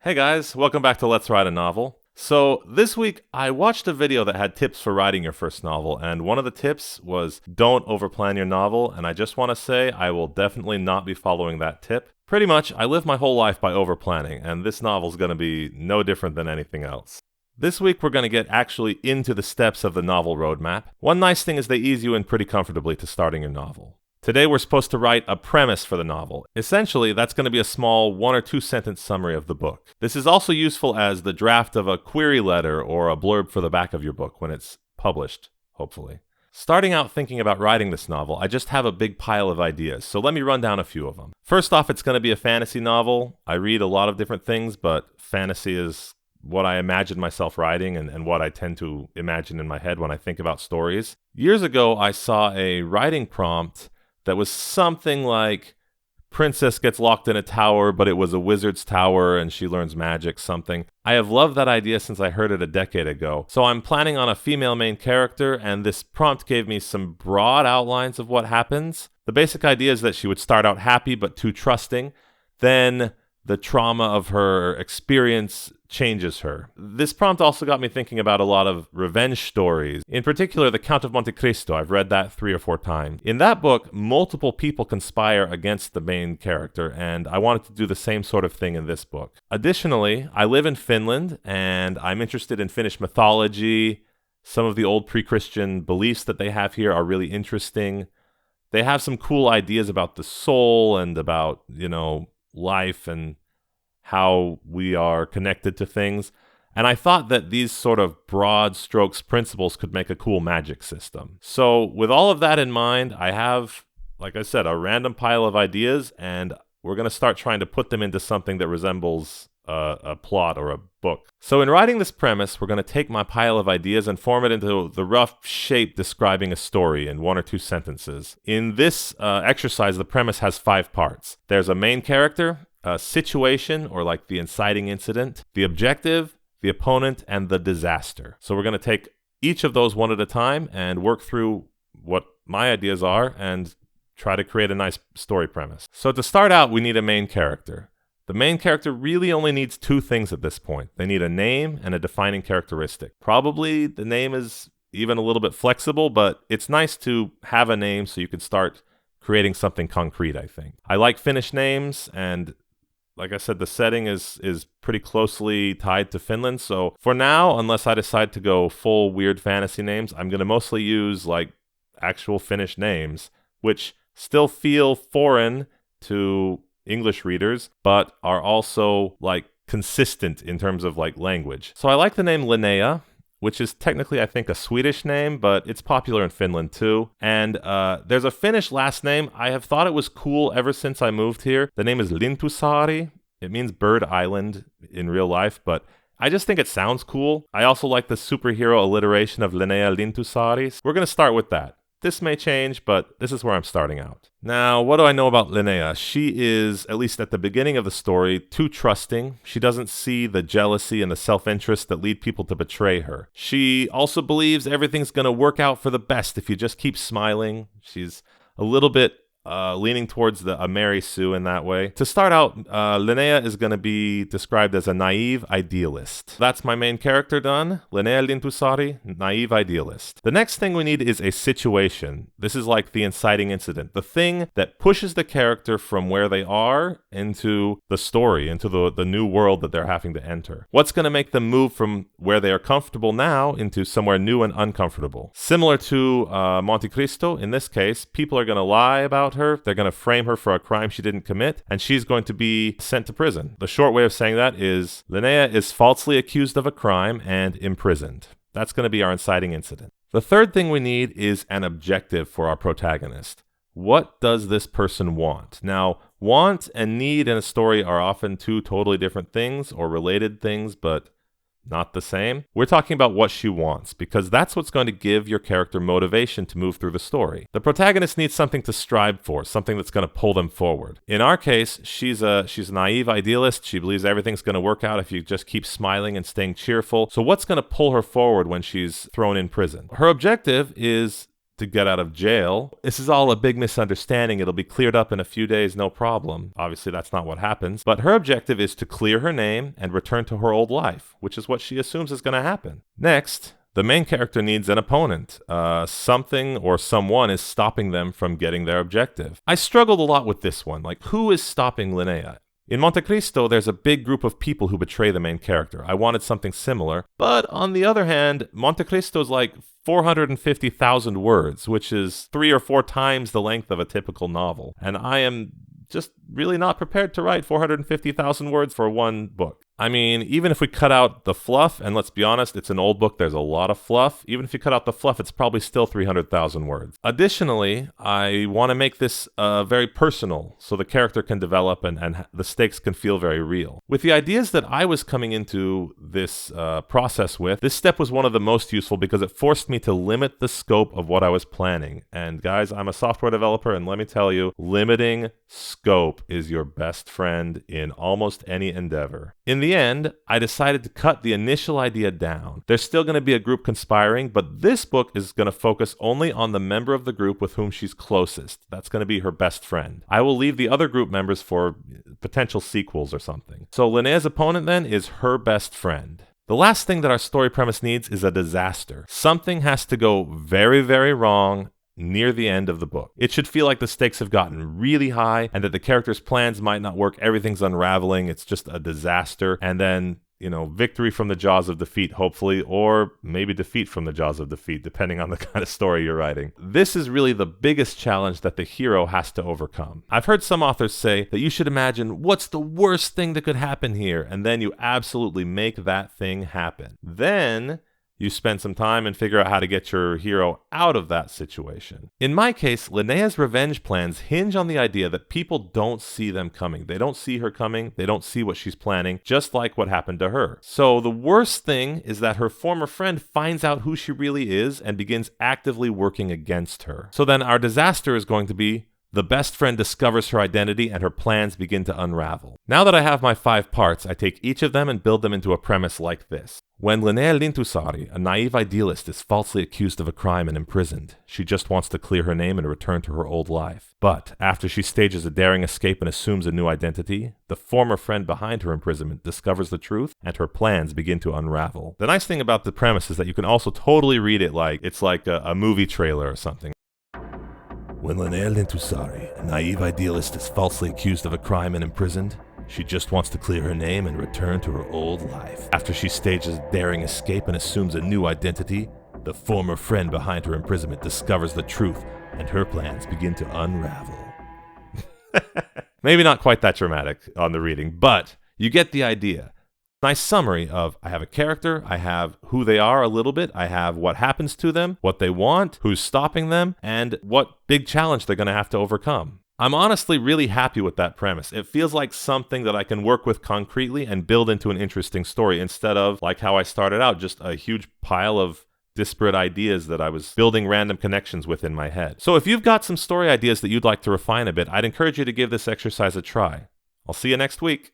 Hey guys, welcome back to Let's Write a Novel. So this week I watched a video that had tips for writing your first novel, and one of the tips was don't overplan your novel, and I just want to say I will definitely not be following that tip. Pretty much, I live my whole life by overplanning, and this novel's going to be no different than anything else. This week we're going to get actually into the steps of the novel roadmap. One nice thing is they ease you in pretty comfortably to starting your novel. Today we're supposed to write a premise for the novel. Essentially, that's going to be a small 1 or 2 sentence summary of the book. This is also useful as the draft of a query letter or a blurb for the back of your book when it's published, hopefully. Starting out thinking about writing this novel, I just have a big pile of ideas, so let me run down a few of them. First off, it's going to be a fantasy novel. I read a lot of different things, but fantasy is what I imagine myself writing and what I tend to imagine in my head when I think about stories. Years ago, I saw a writing prompt that was something like, princess gets locked in a tower, but it was a wizard's tower and she learns magic, something. I have loved that idea since I heard it a decade ago. So I'm planning on a female main character, and this prompt gave me some broad outlines of what happens. The basic idea is that she would start out happy but too trusting. Then the trauma of her experience changes her. This prompt also got me thinking about a lot of revenge stories. In particular, The Count of Monte Cristo. I've read that 3 or 4 times. In that book, multiple people conspire against the main character, and I wanted to do the same sort of thing in this book. Additionally, I live in Finland, and I'm interested in Finnish mythology. Some of the old pre-Christian beliefs that they have here are really interesting. They have some cool ideas about the soul and about, life and how we are connected to things. And I thought that these sort of broad strokes principles could make a cool magic system. So with all of that in mind, I have, like I said, a random pile of ideas, and we're going to start trying to put them into something that resembles a plot or a book. So in writing this premise, we're going to take my pile of ideas and form it into the rough shape describing a story in 1 or 2 sentences. In this exercise, the premise has 5 parts. There's a main character, a situation, or like the inciting incident, the objective, the opponent, and the disaster. So we're going to take each of those one at a time and work through what my ideas are and try to create a nice story premise. So to start out, we need a main character. The main character really only needs 2 things at this point. They need a name and a defining characteristic. Probably the name is even a little bit flexible, but it's nice to have a name so you can start creating something concrete, I think. I like Finnish names, and like I said, the setting is pretty closely tied to Finland. So for now, unless I decide to go full weird fantasy names, I'm going to mostly use like actual Finnish names, which still feel foreign to English readers, but are also like consistent in terms of like language. So I like the name Linnea, which is technically I think a Swedish name, but it's popular in Finland too. And there's a Finnish last name. I have thought it was cool ever since I moved here. The name is Lintusaari. It means bird island in real life, but I just think it sounds cool. I also like the superhero alliteration of Linnea Lintusaari. We're going to start with that. This may change, but this is where I'm starting out. Now, what do I know about Linnea? She is, at least at the beginning of the story, too trusting. She doesn't see the jealousy and the self-interest that lead people to betray her. She also believes everything's going to work out for the best if you just keep smiling. She's a little bit leaning towards a Mary Sue in that way. To start out, Linnea is going to be described as a naive idealist. That's my main character done. Linnea Lintusaari, naive idealist. The next thing we need is a situation. This is like the inciting incident. The thing that pushes the character from where they are into the story, into the new world that they're having to enter. What's going to make them move from where they are comfortable now into somewhere new and uncomfortable? Similar to Monte Cristo, in this case, people are going to lie about her. They're going to frame her for a crime she didn't commit, and she's going to be sent to prison. The short way of saying that is Linnea is falsely accused of a crime and imprisoned. That's going to be our inciting incident. The third thing we need is an objective for our protagonist. What does this person want? Now, want and need in a story are often 2 totally different things or related things, but not the same. We're talking about what she wants, because that's what's going to give your character motivation to move through the story. The protagonist needs something to strive for, something that's going to pull them forward. In our case, she's a naive idealist. She believes everything's going to work out if you just keep smiling and staying cheerful. So what's going to pull her forward when she's thrown in prison? Her objective is to get out of jail. This is all a big misunderstanding. It'll be cleared up in a few days, no problem. Obviously, that's not what happens. But her objective is to clear her name and return to her old life, which is what she assumes is going to happen. Next, the main character needs an opponent. Something or someone is stopping them from getting their objective. I struggled a lot with this one. Like, who is stopping Linnea? In Monte Cristo, there's a big group of people who betray the main character. I wanted something similar. But on the other hand, Monte Cristo's like 450,000 words, which is 3 or 4 times the length of a typical novel. And I am just really not prepared to write 450,000 words for one book. I mean, even if we cut out the fluff, and let's be honest, it's an old book, there's a lot of fluff. Even if you cut out the fluff, it's probably still 300,000 words. Additionally, I want to make this very personal, so the character can develop and the stakes can feel very real. With the ideas that I was coming into this process with, this step was one of the most useful because it forced me to limit the scope of what I was planning. And guys, I'm a software developer, and let me tell you, limiting scope is your best friend in almost any endeavor. In the end, I decided to cut the initial idea down. There's still going to be a group conspiring, but this book is going to focus only on the member of the group with whom she's closest. That's going to be her best friend. I will leave the other group members for potential sequels or something. So Linnea's opponent then is her best friend. The last thing that our story premise needs is a disaster. Something has to go very, very wrong near the end of the book. It should feel like the stakes have gotten really high and that the character's plans might not work. Everything's unraveling. It's just a disaster. And then, victory from the jaws of defeat, hopefully, or maybe defeat from the jaws of defeat, depending on the kind of story you're writing. This is really the biggest challenge that the hero has to overcome. I've heard some authors say that you should imagine what's the worst thing that could happen here, and then you absolutely make that thing happen. Then you spend some time and figure out how to get your hero out of that situation. In my case, Linnea's revenge plans hinge on the idea that people don't see them coming. They don't see her coming. They don't see what she's planning, just like what happened to her. So the worst thing is that her former friend finds out who she really is and begins actively working against her. So then our disaster is going to be the best friend discovers her identity and her plans begin to unravel. Now that I have my 5 parts, I take each of them and build them into a premise like this. When Linnea Lintusari, a naive idealist, is falsely accused of a crime and imprisoned, she just wants to clear her name and return to her old life. But after she stages a daring escape and assumes a new identity, the former friend behind her imprisonment discovers the truth and her plans begin to unravel. The nice thing about the premise is that you can also totally read it like it's like a movie trailer or something. When Linnea Lintusari, a naive idealist, is falsely accused of a crime and imprisoned, she just wants to clear her name and return to her old life. After she stages a daring escape and assumes a new identity, the former friend behind her imprisonment discovers the truth and her plans begin to unravel. Maybe not quite that dramatic on the reading, but you get the idea. Nice summary of I have a character, I have who they are a little bit, I have what happens to them, what they want, who's stopping them, and what big challenge they're going to have to overcome. I'm honestly really happy with that premise. It feels like something that I can work with concretely and build into an interesting story instead of, like how I started out, just a huge pile of disparate ideas that I was building random connections with in my head. So if you've got some story ideas that you'd like to refine a bit, I'd encourage you to give this exercise a try. I'll see you next week.